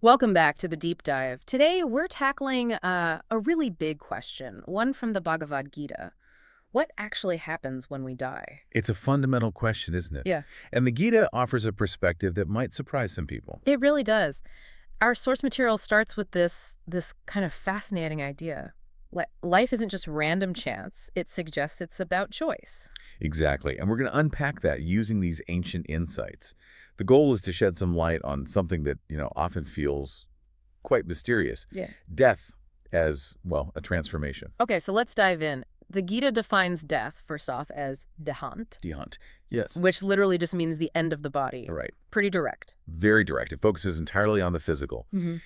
Welcome back to the deep dive. Today, we're tackling a really big question, one from the Bhagavad Gita. What actually happens when we die? It's a fundamental question, isn't it? Yeah, And the Gita offers a perspective that might surprise some people. it really does. Our source material starts with this kind of fascinating idea. Life isn't just random chance. It suggests it's about choice. Exactly. And we're going to unpack that using these ancient insights. The goal is to shed some light on something that, often feels quite mysterious. Yeah. Death as, well, a transformation. Okay, so let's dive in. The Gita defines death, first off, as dehant, Dehunt. Yes. which literally just means the end of the body. Right. Pretty direct. Very direct. It focuses entirely on the physical. Mm-hmm.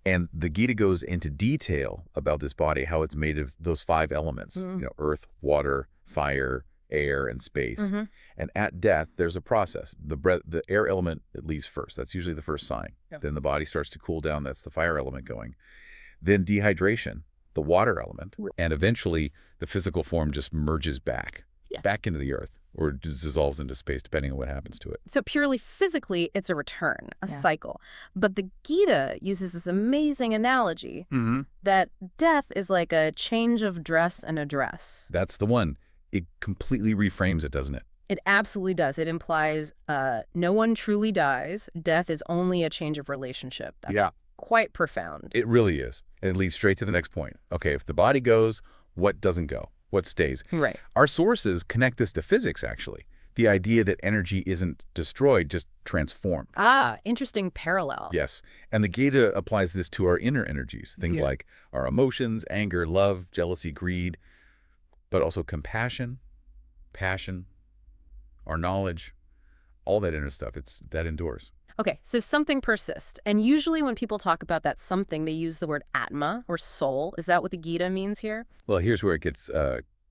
And the Gita goes into detail about this body, how it's made of those five elements, earth, water, fire, air, and space. Mm-hmm. And at death, there's a process. The air element, it leaves first. That's usually the first sign. Yeah. Then the body starts to cool down. That's the fire element going. Then dehydration, the water element. And eventually, the physical form just merges back into the earth, or dissolves into space, depending on what happens to it. So purely physically, it's a return, a cycle. But the Gita uses this amazing analogy that death is like a change of dress and address. That's the one. It completely reframes it, doesn't it? It absolutely does. It implies no one truly dies. Death is only a change of relationship. That's quite profound. It really is. And it leads straight to the next point. Okay, if the body goes, what doesn't go? What stays? Right. Our sources connect this to physics, actually. The idea that energy isn't destroyed, just transformed. Ah, interesting parallel. Yes. And the Gita applies this to our inner energies, things like our emotions, anger, love, jealousy, greed, but also compassion, passion, our knowledge, all that inner stuff. That endures. Okay, so something persists. And usually when people talk about that something, they use the word atma or soul. Is that what the Gita means here? Well, here's where it gets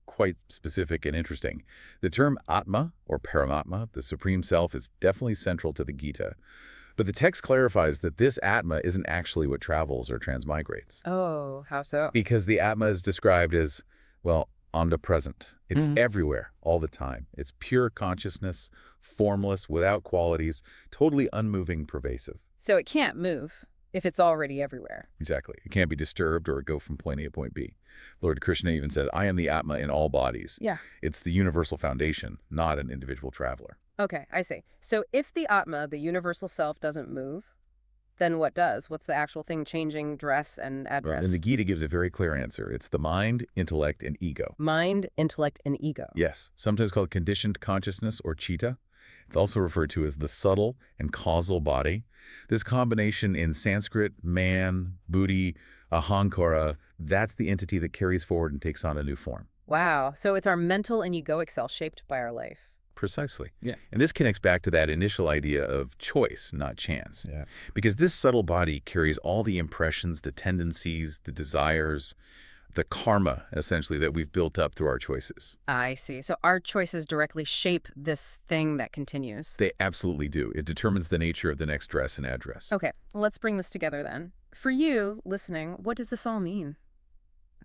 quite specific and interesting. The term Atma, or Paramatma, the Supreme Self, is definitely central to the Gita. But the text clarifies that this Atma isn't actually what travels or transmigrates. Oh, how so? Because the Atma is described as, well, omnipresent. It's everywhere, all the time. It's pure consciousness, formless, without qualities, totally unmoving, pervasive. So it can't move if it's already everywhere. Exactly. It can't be disturbed or go from point A to point B. Lord Krishna even said, I am the Atma in all bodies. Yeah. It's the universal foundation, not an individual traveler. Okay, I see. So if the Atma, the universal self, doesn't move, then what does? What's the actual thing changing dress and address? And the Gita gives a very clear answer. It's the mind, intellect, and ego. Mind, intellect, and ego. Yes, sometimes called conditioned consciousness or chitta. It's also referred to as the subtle and causal body. This combination in Sanskrit, man, buddhi, ahankara, that's the entity that carries forward and takes on a new form. Wow. So it's our mental and egoic self shaped by our life. Precisely. Yeah. And this connects back to that initial idea of choice, not chance. Yeah. Because this subtle body carries all the impressions, the tendencies, the desires, the karma, essentially, that we've built up through our choices. I see. So our choices directly shape this thing that continues. They absolutely do. It determines the nature of the next dress and address. Okay, let's bring this together then. For you, listening, what does this all mean?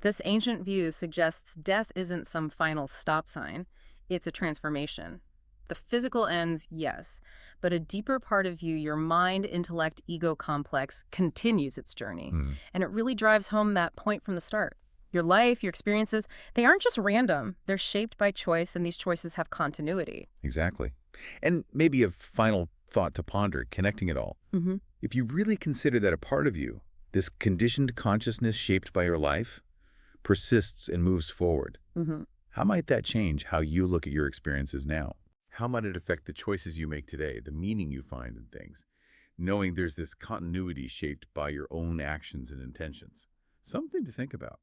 This ancient view suggests death isn't some final stop sign. It's a transformation. The physical ends, yes, but a deeper part of you, your mind, intellect, ego complex, continues its journey. And it really drives home that point from the start. Your life, your experiences, they aren't just random. They're shaped by choice, and these choices have continuity. Exactly. And maybe a final thought to ponder, connecting it all. If you really consider that a part of you, this conditioned consciousness shaped by your life, persists and moves forward, how might that change how you look at your experiences now? How might it affect the choices you make today, the meaning you find in things, knowing there's this continuity shaped by your own actions and intentions? Something to think about.